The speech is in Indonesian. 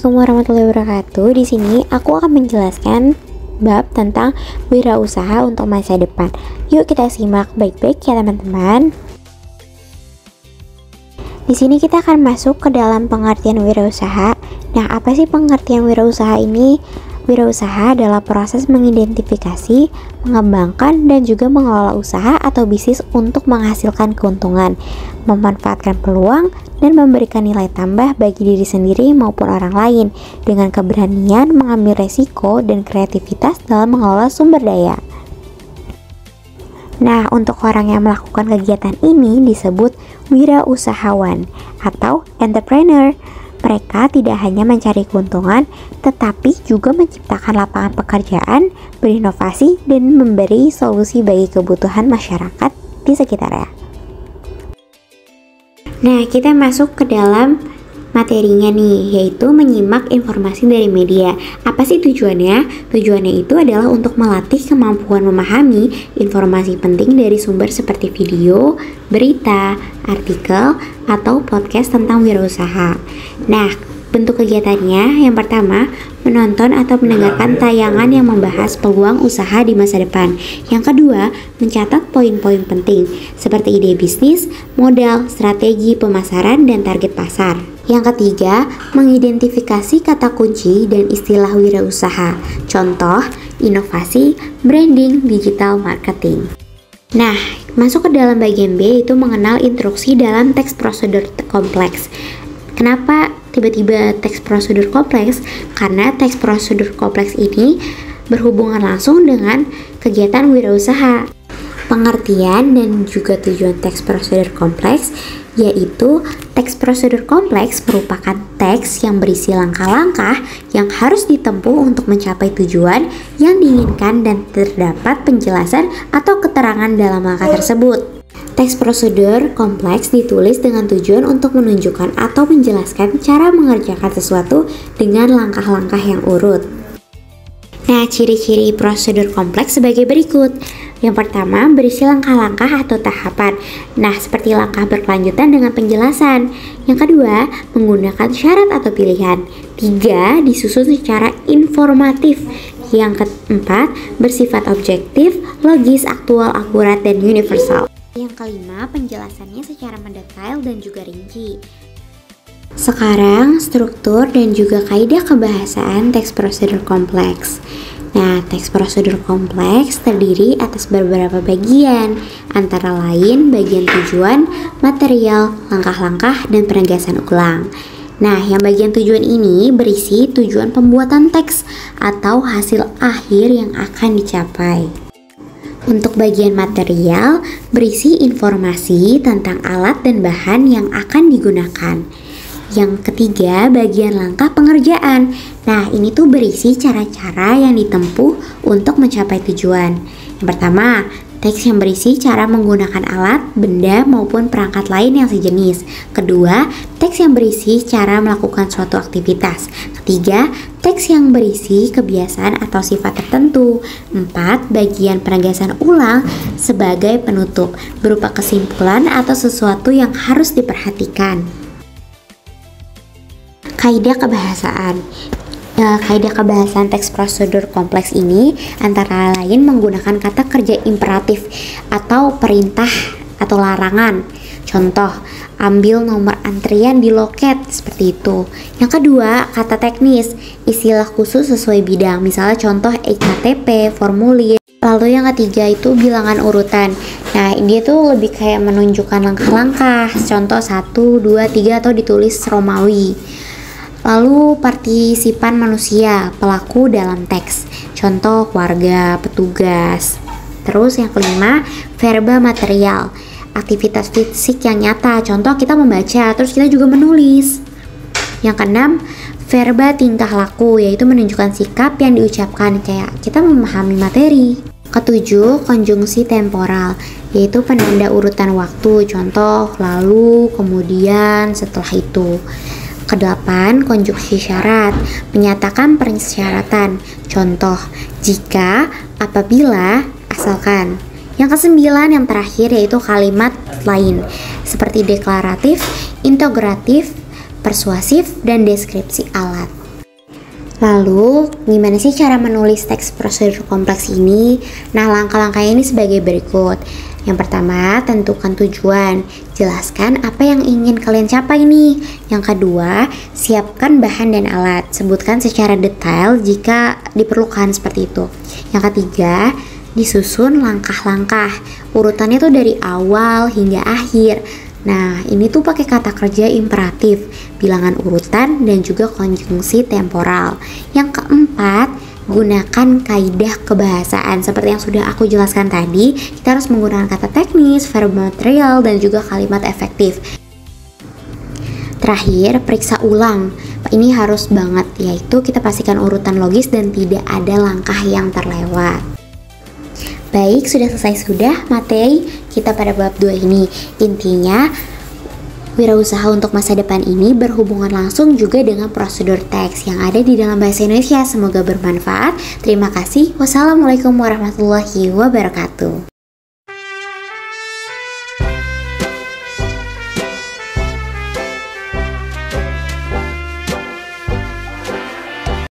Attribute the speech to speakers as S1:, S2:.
S1: Assalamualaikum warahmatullahi wabarakatuh. Di sini aku akan menjelaskan bab tentang wirausaha untuk masa depan. Yuk kita simak baik-baik ya teman-teman. Di sini kita akan masuk ke dalam pengertian wirausaha. Nah, apa sih pengertian wirausaha ini? Wirausaha adalah proses mengidentifikasi, mengembangkan, dan juga mengelola usaha atau bisnis untuk menghasilkan keuntungan, memanfaatkan peluang, dan memberikan nilai tambah bagi diri sendiri maupun orang lain dengan keberanian mengambil resiko dan kreativitas dalam mengelola sumber daya. Nah, untuk orang yang melakukan kegiatan ini disebut wirausahawan atau entrepreneur. Mereka tidak hanya mencari keuntungan, tetapi juga menciptakan lapangan pekerjaan, berinovasi, dan memberi solusi bagi kebutuhan masyarakat di sekitarnya. Nah, kita masuk ke dalam materinya nih, yaitu menyimak informasi dari media. Apa sih tujuannya? Tujuannya itu adalah untuk melatih kemampuan memahami informasi penting dari sumber seperti video, berita, artikel, atau podcast tentang wirausaha. Nah, bentuk kegiatannya yang pertama, menonton atau mendengarkan tayangan yang membahas peluang usaha di masa depan. Yang kedua, mencatat poin-poin penting seperti ide bisnis, modal, strategi pemasaran, dan target pasar. Yang ketiga, mengidentifikasi kata kunci dan istilah wirausaha. Contoh, inovasi, branding, digital marketing. Nah, masuk ke dalam bagian B, yaitu mengenal instruksi dalam teks prosedur kompleks. Kenapa tiba-tiba teks prosedur kompleks? Karena teks prosedur kompleks ini berhubungan langsung dengan kegiatan wirausaha. Pengertian dan juga tujuan teks prosedur kompleks, yaitu teks prosedur kompleks merupakan teks yang berisi langkah-langkah yang harus ditempuh untuk mencapai tujuan yang diinginkan dan terdapat penjelasan atau keterangan dalam langkah tersebut. Teks prosedur kompleks ditulis dengan tujuan untuk menunjukkan atau menjelaskan cara mengerjakan sesuatu dengan langkah-langkah yang urut. Nah, ciri-ciri prosedur kompleks sebagai berikut. Yang pertama, berisi langkah-langkah atau tahapan. Nah, seperti langkah berkelanjutan dengan penjelasan. Yang kedua, menggunakan syarat atau pilihan. Tiga, disusun secara informatif. Yang keempat, bersifat objektif, logis, aktual, akurat, dan universal. Yang kelima, penjelasannya secara mendetail dan juga rinci. Sekarang, struktur dan juga kaidah kebahasaan teks prosedur kompleks. Nah, teks prosedur kompleks terdiri atas beberapa bagian, antara lain bagian tujuan, material, langkah-langkah, dan penegasan ulang. Nah, yang bagian tujuan ini berisi tujuan pembuatan teks atau hasil akhir yang akan dicapai. Untuk bagian material, berisi informasi tentang alat dan bahan yang akan digunakan. Yang ketiga, bagian langkah pengerjaan. Nah, ini tuh berisi cara-cara yang ditempuh untuk mencapai tujuan. Yang pertama, teks yang berisi cara menggunakan alat, benda, maupun perangkat lain yang sejenis. Kedua, teks yang berisi cara melakukan suatu aktivitas. Ketiga, teks yang berisi kebiasaan atau sifat tertentu. 4. Bagian penegasan ulang sebagai penutup, berupa kesimpulan atau sesuatu yang harus diperhatikan. Kaidah kebahasaan. Kaidah kebahasaan teks prosedur kompleks ini antara lain menggunakan kata kerja imperatif atau perintah atau larangan. Contoh, ambil nomor antrian di loket, seperti itu. Yang kedua, kata teknis, istilah khusus sesuai bidang, misalnya contoh EKTP, formulir. Lalu yang ketiga itu bilangan urutan. Nah, dia tuh lebih kayak menunjukkan langkah-langkah, contoh 1, 2, 3 atau ditulis Romawi. Lalu partisipan manusia, pelaku dalam teks, contoh warga, petugas. Terus yang kelima, verba material, aktivitas fisik yang nyata, contoh kita membaca, terus kita juga menulis. Yang keenam, verba tingkah laku, yaitu menunjukkan sikap yang diucapkan, kayak kita memahami materi. Ketujuh, konjungsi temporal, yaitu penanda urutan waktu, contoh lalu, kemudian, setelah itu. Kedelapan, konjungsi syarat, menyatakan persyaratan, contoh jika, apabila, asalkan. Yang kesembilan, yang terakhir, yaitu kalimat lain seperti deklaratif, integratif, persuasif, dan deskripsi alat. Lalu, gimana sih cara menulis teks prosedur kompleks ini? Nah, langkah-langkahnya ini sebagai berikut. Yang pertama, tentukan tujuan. Jelaskan apa yang ingin kalian capai nih. Yang kedua, siapkan bahan dan alat. Sebutkan secara detail jika diperlukan seperti itu. Yang ketiga, disusun langkah-langkah. Urutannya tuh dari awal hingga akhir. Nah, ini tuh pakai kata kerja imperatif, bilangan urutan, dan juga konjungsi temporal. Yang keempat, gunakan kaidah kebahasaan. Seperti yang sudah aku jelaskan tadi, kita harus menggunakan kata teknis, verb material, dan juga kalimat efektif. Terakhir, periksa ulang. Ini harus banget, yaitu kita pastikan urutan logis dan tidak ada langkah yang terlewat. Baik, sudah selesai materi kita pada bab 2 ini. Intinya, wirausaha untuk masa depan ini berhubungan langsung juga dengan prosedur teks yang ada di dalam bahasa Indonesia. Semoga bermanfaat. Terima kasih. Wassalamualaikum warahmatullahi wabarakatuh.